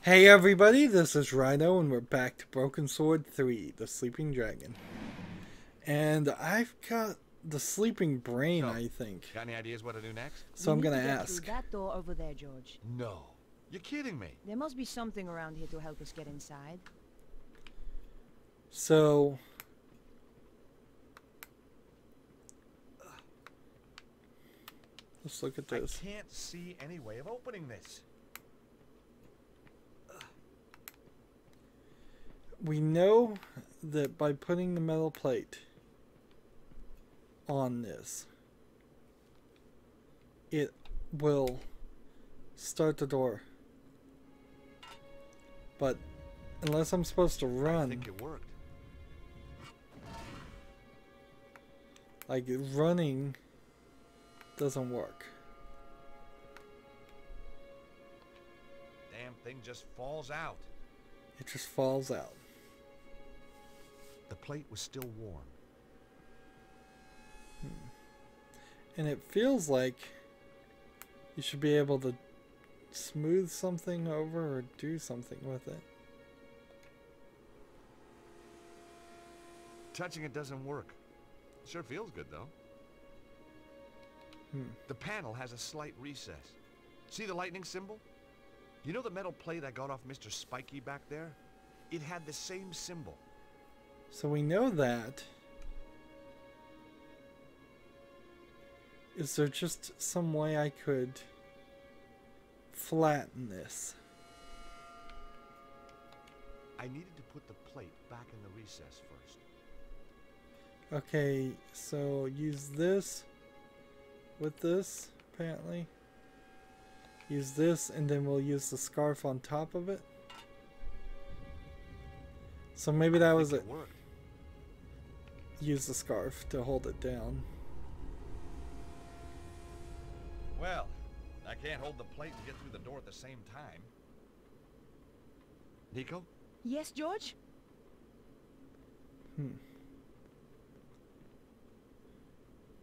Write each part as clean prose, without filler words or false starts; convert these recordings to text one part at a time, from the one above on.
Hey everybody, this is Rydo and we're back to Broken Sword 3, The Sleeping Dragon. And I've got the sleeping brain, I think. Got any ideas what to do next? So I'm gonna ask. Through that door over there, George. No. You're kidding me. There must be something around here to help us get inside. So... let's look at this. I can't see any way of opening this. We know that by putting the metal plate on this, it will start the door. But unless I'm supposed to run, I think it worked. like running doesn't work. Damn thing just falls out. It just falls out. The plate was still warm. And it feels like you should be able to smooth something over or do something with it. Touching it doesn't work. Sure feels good though. The panel has a slight recess. See the lightning symbol? You know the metal plate I got off Mr. Spiky back there? It had the same symbol. So we know that. Is there just some way I could flatten this? I needed to put the plate back in the recess first. Okay, so use this with this, apparently. Use this, and then we'll use the scarf on top of it. So maybe that was it. Worked. Use the scarf to hold it down. Well, I can't hold the plate and get through the door at the same time. Nico? Yes, George?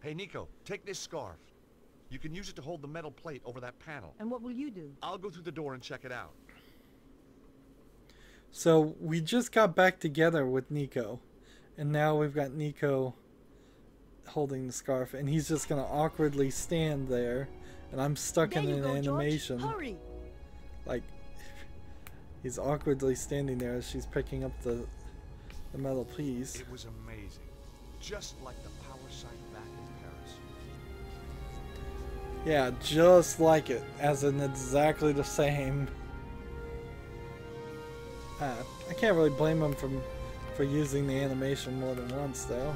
Hey, Nico, take this scarf. You can use it to hold the metal plate over that panel. And what will you do? I'll go through the door and check it out. So we just got back together with Nico, and now we've got Nico holding the scarf, and he's just gonna awkwardly stand there, and I'm stuck in an animation. George. Hurry. Like he's awkwardly standing there as she's picking up the metal piece. It was amazing, just like the power site back in Paris. Yeah, just like it, as in exactly the same. I can't really blame him for using the animation more than once, though.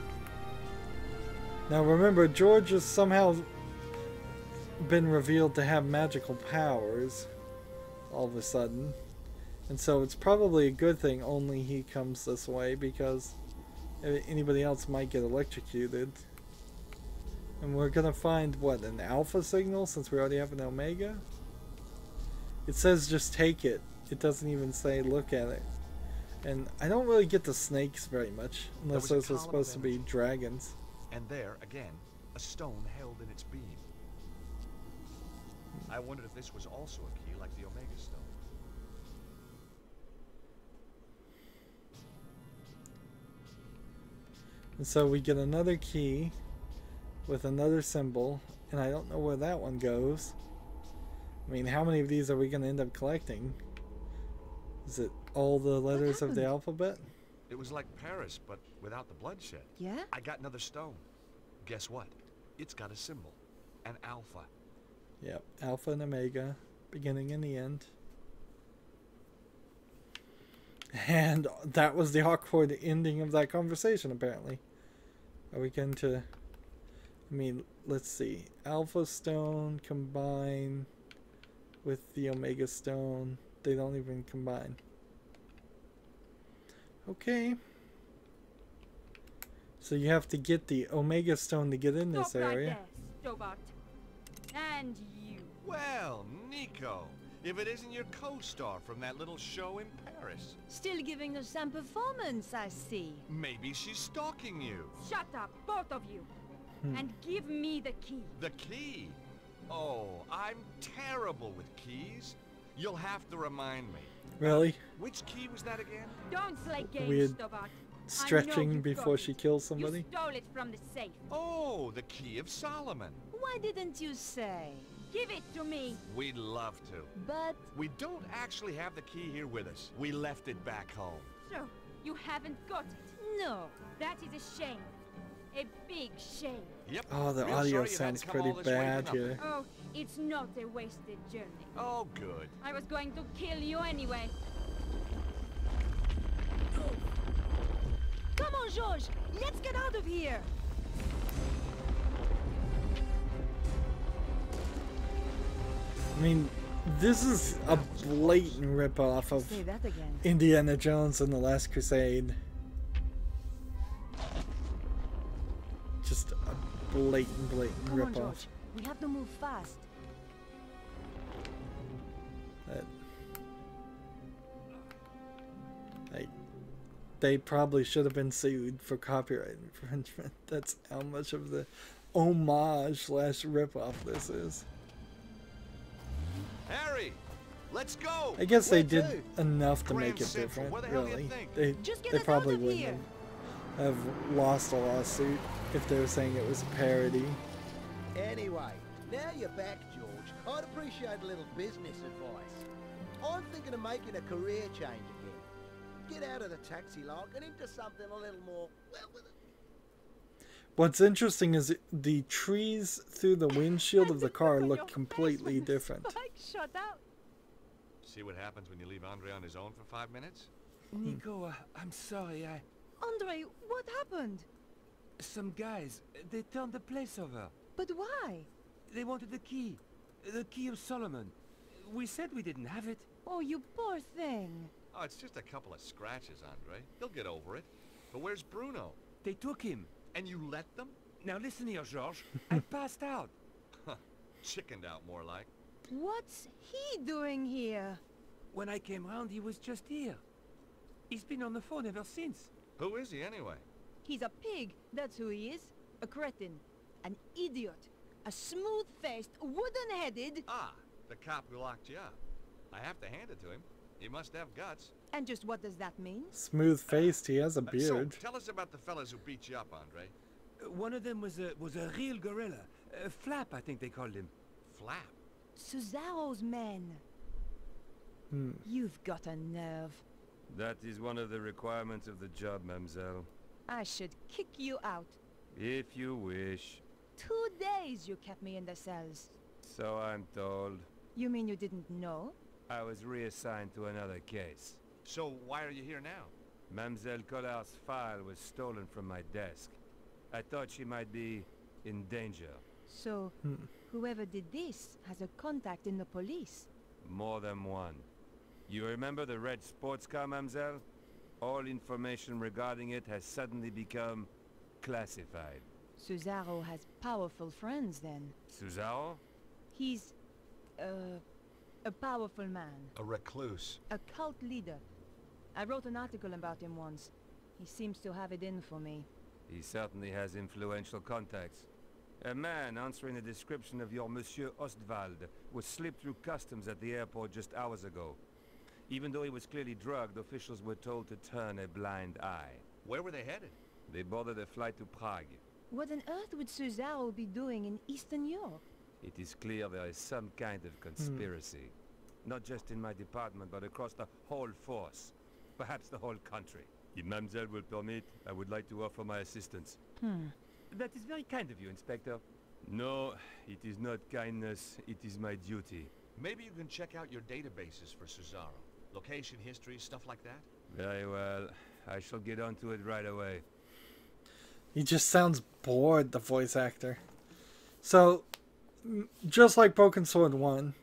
Now remember, George has somehow been revealed to have magical powers all of a sudden. And so it's probably a good thing only he comes this way, because anybody else might get electrocuted. And we're gonna find, what, an alpha signal since we already have an omega? It says just take it. It doesn't even say look at it. And I don't really get the snakes very much, unless those are supposed to be dragons. And there, again, a stone held in its beam. I wondered if this was also a key like the Omega Stone. And so we get another key with another symbol, and I don't know where that one goes. I mean, how many of these are we going to end up collecting? Is it all the letters of the alphabet? It was like Paris, but without the bloodshed. Yeah? I got another stone. Guess what? It's got a symbol. An alpha. Yep, alpha and omega, beginning and the end. And that was the awkward ending of that conversation, apparently. Are we going to... I mean, let's see. Alpha stone combine with the omega stone. They don't even combine. Okay. So you have to get the omega stone to get in this area. Stobbart. And you. Well, Nico, if it isn't your co-star from that little show in Paris. Still giving us some performance, I see. Maybe she's stalking you. Shut up, both of you. And give me the key. The key? Oh, I'm terrible with keys. You'll have to remind me. Really? Which key was that again? Don't slay games, Weird Stobbart. stretching you before got she it. kills somebody? You stole it from the safe. Oh, the key of Solomon. Why didn't you say? Give it to me. We'd love to. But We don't actually have the key here with us. We left it back home. So, you haven't got it. no. That is a shame. A big shame. Yep. Oh, the Real audio sorry you had to sounds come pretty all this way for bad nothing. here. Oh, it's not a wasted journey. Oh, good. I was going to kill you anyway. Come on, George. Let's get out of here. I mean, this is a blatant ripoff of Say that again. Indiana Jones and the Last Crusade. Just a blatant Come on, ripoff. George. We have to move fast. They probably should have been sued for copyright infringement. That's how much of the homage / ripoff this is. Harry, let's go. I guess they Where did to? enough to Grand make it Central. different, Where the hell do you really. think? Just get They us probably out of wouldn't here. have lost a lawsuit if they were saying it was a parody. Anyway, now you're back, George. I'd appreciate a little business advice. I'm thinking of making a career change again. Get out of the taxi lark and into something a little more, well, What's interesting is the trees through the windshield of the car look completely different. Spike shot out. See what happens when you leave Andre on his own for 5 minutes? Nico, I'm sorry, Andre, what happened? some guys, they turned the place over. But why? They wanted the key of Solomon. We said we didn't have it. Oh, you poor thing. Oh, it's just a couple of scratches, Andre. He'll get over it. But where's Bruno? They took him. And you let them? Now listen here, George. I passed out. Chickened out, more like. What's he doing here? When I came round, he was just here. He's been on the phone ever since. Who is he, anyway? He's a pig, that's who he is. A cretin. An idiot. A smooth-faced, wooden-headed... Ah, the cop who locked you up. I have to hand it to him. He must have guts. And just what does that mean? Smooth-faced, he has a So, beard. tell us about the fellas who beat you up, Andre. One of them was a real gorilla. Flap, I think they called him. Flap. Cesaro's men. You've got a nerve. That is one of the requirements of the job, mademoiselle. I should kick you out. If you wish. 2 days you kept me in the cells. So I'm told. You mean you didn't know? I was reassigned to another case. So, why are you here now? Mademoiselle Collard's file was stolen from my desk. I thought she might be in danger. So, whoever did this has a contact in the police. More than one. You remember the red sports car, mademoiselle? All information regarding it has suddenly become classified. Cesaro has powerful friends then. Cesaro? He's, a powerful man. A recluse. A cult leader. I wrote an article about him once. He seems to have it in for me. He certainly has influential contacts. A man answering the description of your Monsieur Ostwald was slipped through customs at the airport just hours ago. Even though he was clearly drugged, officials were told to turn a blind eye. Where were they headed? They boarded a flight to Prague. What on earth would Cesaro be doing in Eastern Europe? It is clear there is some kind of conspiracy. Not just in my department, but across the whole force. Perhaps the whole country. If Mademoiselle will permit, I would like to offer my assistance. That is very kind of you, Inspector. No, it is not kindness, it is my duty. Maybe you can check out your databases for Cesaro. Location, history, stuff like that? Very well. I shall get onto it right away. He just sounds bored, the voice actor. So, just like Broken Sword 1,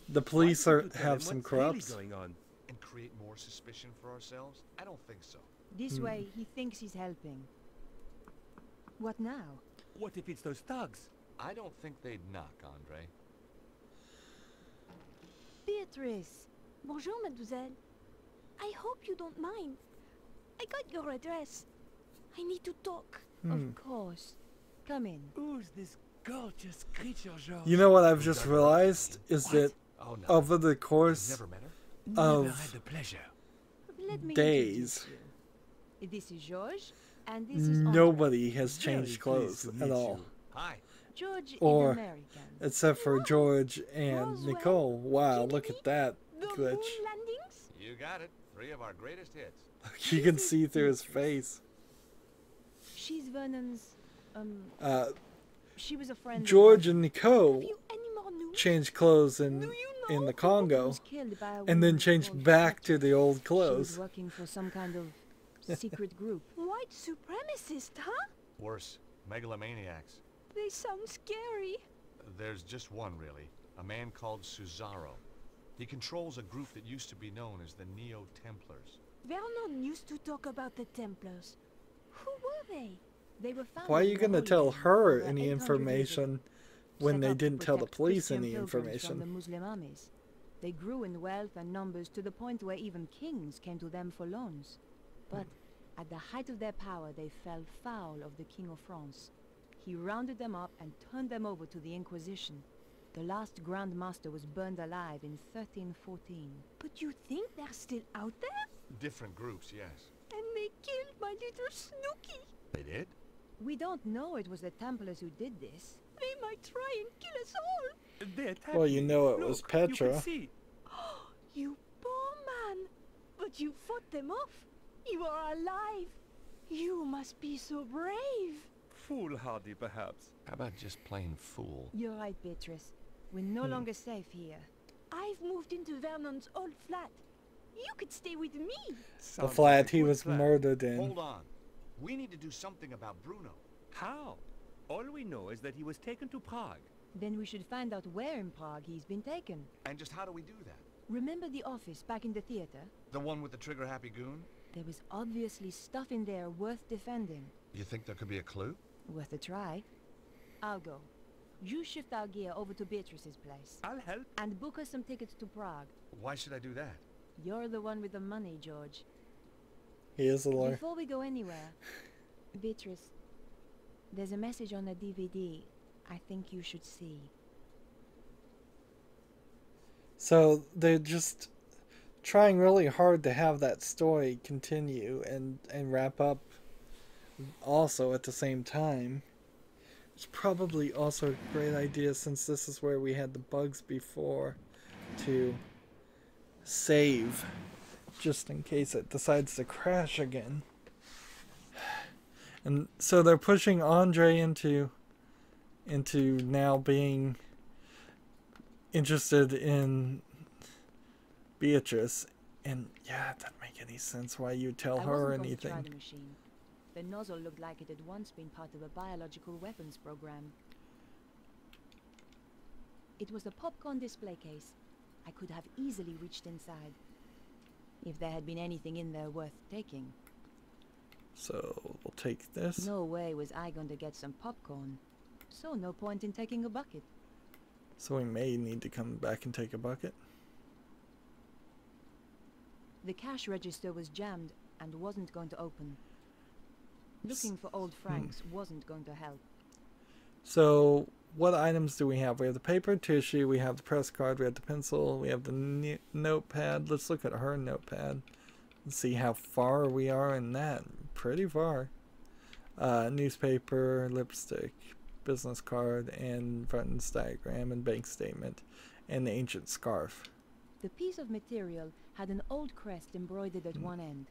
the police have some corrupts. Going on? And create more suspicion for ourselves? I don't think so. This way, he thinks he's helping. What now? What if it's those thugs? I don't think they'd knock, Andre. Beatrice! Bonjour, mademoiselle. I hope you don't mind. I got your address. I need to talk. Of course. Come in. Who's this gorgeous creature, George? You know what I've just realized is that Oh, no. over the course Never met her? Never had of the pleasure. Let me days. introduce you. This is George, and this is Andre. Nobody has Very changed pleased clothes to at meet all. you. Hi. George Or- is American. Except for George and Roswell, Nicole. Wow, look Kennedy, at that The glitch. moon landings? You got it. 3 of our greatest hits. You can This is see through his Beatrice. face. She's Vernon's, she was a friend George of and Have Nicole you any more news? changed clothes Do in you the know? He Congo, was killed by a and woman then changed called back to Beatrice. the old She was clothes. working for some kind of secret group. White supremacist, huh? Worse, megalomaniacs. They sound scary. There's just one, really. A man called Cesaro. He controls a group that used to be known as the Neo-Templars. Vernon used to talk about the Templars. Who were they? They were founded Why are you in the gonna Holy tell Land her over any 800 years ago, information when set they up to didn't tell the protect police Christian any pilgrims from the information? Muslim armies. They grew in wealth and numbers to the point where even kings came to them for loans. But at the height of their power, they fell foul of the King of France. He rounded them up and turned them over to the Inquisition. The last Grand Master was burned alive in 1314. But you think they're still out there? Different groups, yes. And they killed my little Snooky. They did? We don't know it was the Templars who did this. They might try and kill us all. They attacked Well, you me. know it was Look, you Petra. can see. You poor man. But you fought them off. You are alive. You must be so brave. Foolhardy, perhaps. How about just plain fool? You're right, Beatrice. We're no longer safe here. I've moved into Vernon's old flat. You could stay with me. The Sounds like flat a he good was plan. murdered in. Hold on. We need to do something about Bruno. How? All we know is that he was taken to Prague. Then we should find out where in Prague he's been taken. And just how do we do that? Remember the office back in the theater? The one with the trigger-happy goon? There was obviously stuff in there worth defending. You think there could be a clue? Worth a try. I'll go. You shift our gear over to Beatrice's place. I'll help. And book us some tickets to Prague. Why should I do that? You're the one with the money, George. He is a lawyer. Before we go anywhere, Beatrice, there's a message on the DVD I think you should see. So they're just trying really hard to have that story continue and wrap up also at the same time. It's probably also a great idea, since this is where we had the bugs before, to save just in case it decides to crash again. And so they're pushing Andre into now being interested in Beatrice, and yeah, it doesn't make any sense why you tell I her wasn't going to try anything. the machine. The nozzle looked like it had once been part of a biological weapons program. It was a popcorn display case. I could have easily reached inside, if there had been anything in there worth taking. So we'll take this. No way was I going to get some popcorn, so no point in taking a bucket. So we may need to come back and take a bucket. The cash register was jammed and wasn't going to open. Looking for old francs wasn't going to help. So what items do we have? We have the paper tissue, we have the press card, we have the pencil, we have the notepad. Let's look at her notepad and see how far we are in that. Pretty far. Newspaper, lipstick, business card, and Verton's diagram and bank statement, and the ancient scarf. The piece of material had an old crest embroidered at one end.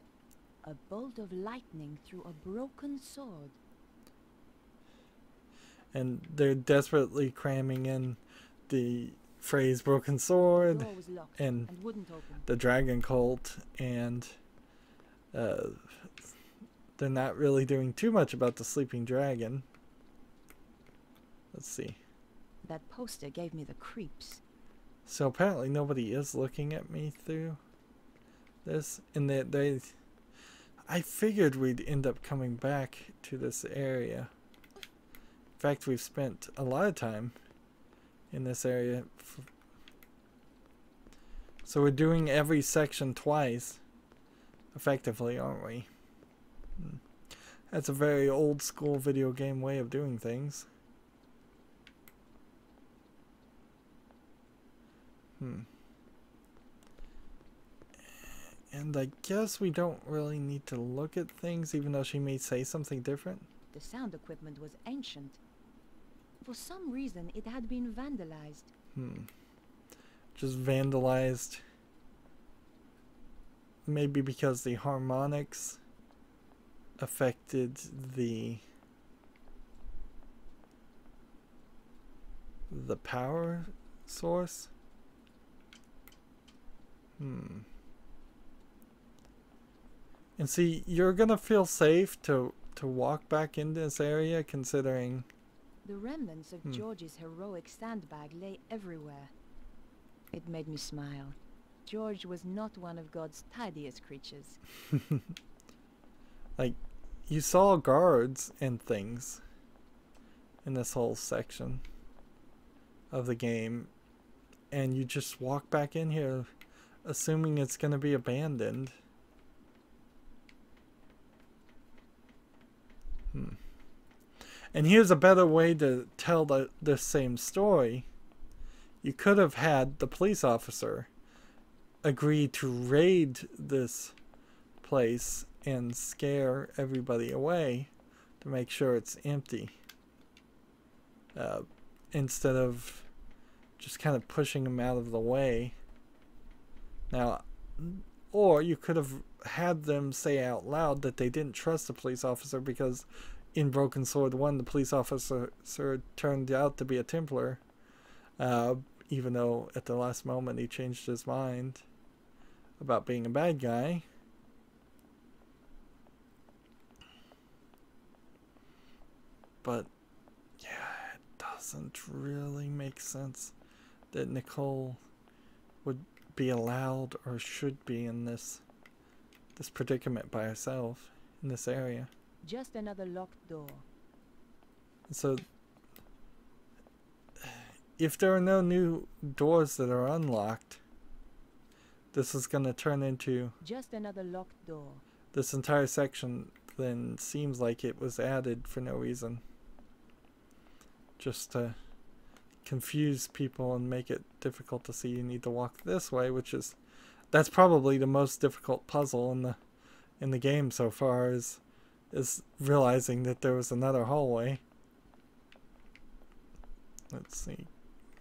A bolt of lightning through a broken sword. And they're desperately cramming in the phrase broken sword, The door was locked and wouldn't open. the dragon cult, and they're not really doing too much about the sleeping dragon. Let's see. That poster gave me the creeps. So apparently nobody is looking at me through this, and I figured we'd end up coming back to this area. In fact, we've spent a lot of time in this area. So we're doing every section twice, effectively, aren't we? That's a very old school video game way of doing things. And I guess we don't really need to look at things, even though she may say something different. The sound equipment was ancient. For some reason, it had been vandalized. Just vandalized. Maybe because the harmonics affected the power source. And see, you're gonna feel safe to walk back into this area, considering the remnants of George's heroic sandbag lay everywhere. It made me smile. George was not one of God's tidiest creatures. Like, you saw guards and things in this whole section of the game, and you just walk back in here assuming it's going to be abandoned. And here's a better way to tell the same story. You could have had the police officer agree to raid this place and scare everybody away to make sure it's empty, instead of just kind of pushing them out of the way. Now, or you could have had them say out loud that they didn't trust the police officer because in Broken Sword 1 the police officer turned out to be a Templar, even though at the last moment he changed his mind about being a bad guy. But yeah, it doesn't really make sense that Nicole would be allowed or should be in this predicament by herself in this area. Just another locked door. So if there are no new doors that are unlocked, this is going to turn into just another locked door. This entire section then seems like it was added for no reason, just to confuse people and make it difficult to see you need to walk this way, that's probably the most difficult puzzle in the game so far, is realizing that there was another hallway. Let's see.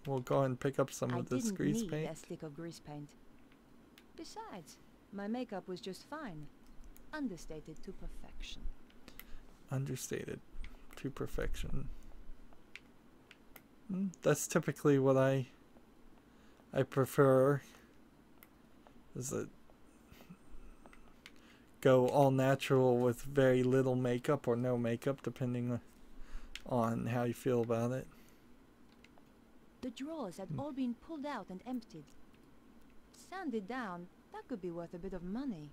We'll go ahead and pick up some of this grease paint. I didn't need a stick of grease paint. Besides, my makeup was just fine. Understated to perfection. Understated to perfection. That's typically what I prefer. Is it go all natural with very little makeup or no makeup, depending on how you feel about it. The drawers had all been pulled out and emptied. Sanded down, that could be worth a bit of money.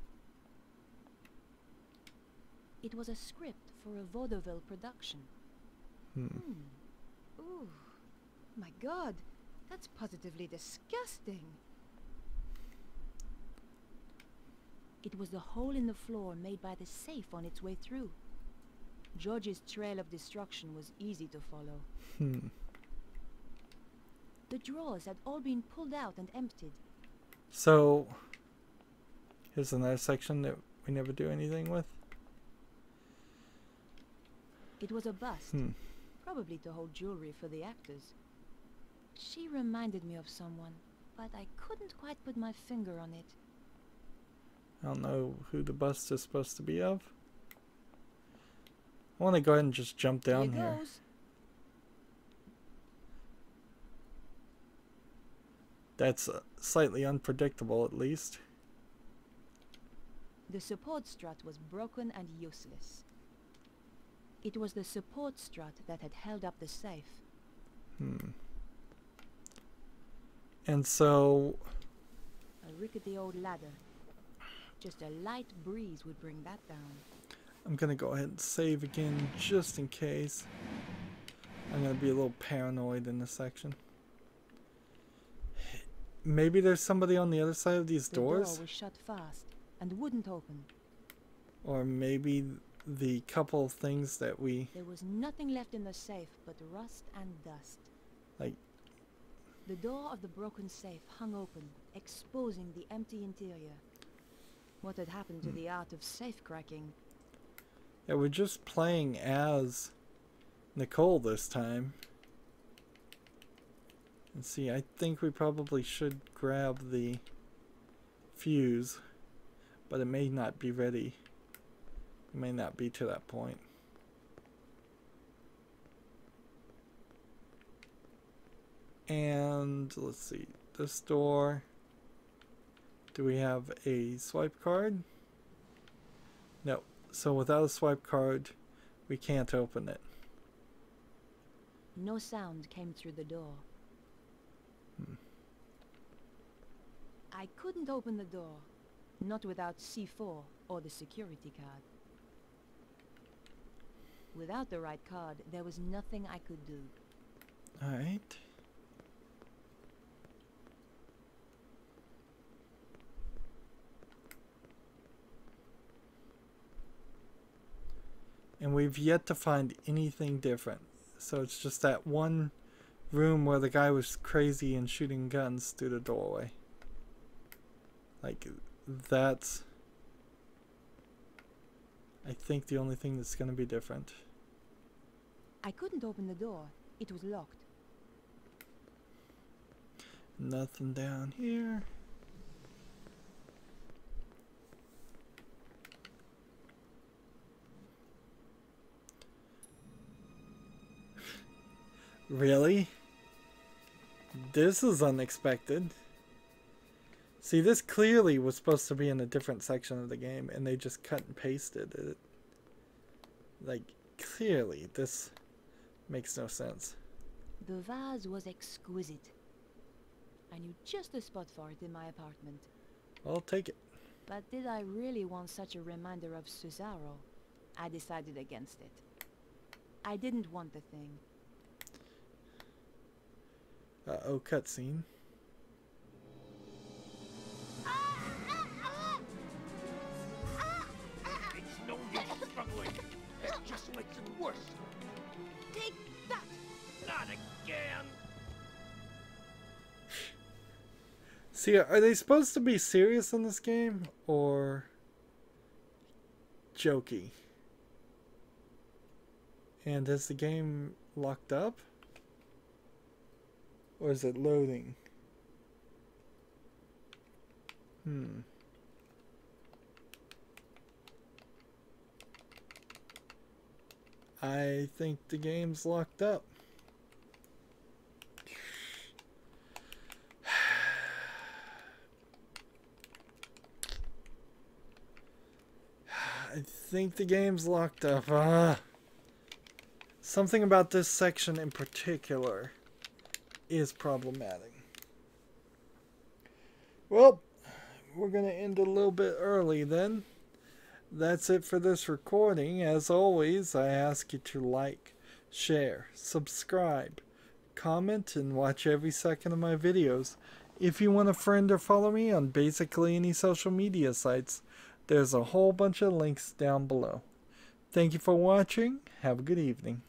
It was a script for a vaudeville production. Ooh, my God, that's positively disgusting. It was the hole in the floor made by the safe on its way through. George's trail of destruction was easy to follow. The drawers had all been pulled out and emptied. So, here's another section that we never do anything with. It was a bust, probably to hold jewelry for the actors. She reminded me of someone, but I couldn't quite put my finger on it. I don't know who the bust is supposed to be of. I want to go ahead and just jump down here. That's slightly unpredictable, at least. The support strut was broken and useless. It was the support strut that had held up the safe. And so... a rickety old ladder. Just a light breeze would bring that down. I'm going to go ahead and save again, just in case. I'm going to be a little paranoid in this section. Maybe there's somebody on the other side of these doors? The door was shut fast and wouldn't open. Or maybe the couple of things that we... There was nothing left in the safe but rust and dust. Like... The door of the broken safe hung open, exposing the empty interior. What had happened to the art of safe cracking? Yeah, we're just playing as Nicole this time. And see, I think we probably should grab the fuse, but it may not be ready. It may not be to that point. And let's see, this door. Do we have a swipe card? No. So without a swipe card, we can't open it. No sound came through the door. I couldn't open the door. Not without C4 or the security card. Without the right card, there was nothing I could do. Alright. And we've yet to find anything different. So it's just that one room where the guy was crazy and shooting guns through the doorway. Like, that's, I think, the only thing that's going to be different. I couldn't open the door. It was locked. Nothing down here. Really? This is unexpected. See, this clearly was supposed to be in a different section of the game, and they just cut and pasted it. Like, clearly, this makes no sense. The vase was exquisite. I knew just the spot for it in my apartment. I'll take it. But did I really want such a reminder of Cesaro? I decided against it. I didn't want the thing. Uh-oh, cutscene. It's no use struggling. It just makes it worse. Take that! Not again. See, are they supposed to be serious in this game, or jokey? And is the game locked up? Or is it loading? I think the game's locked up. I think the game's locked up. Something about this section in particular is problematic. Well, we're going to end a little bit early then. That's it for this recording. As always, I ask you to like, share, subscribe, comment, and watch every second of my videos. If you want to friend or follow me on basically any social media sites, there's a whole bunch of links down below. Thank you for watching. Have a good evening.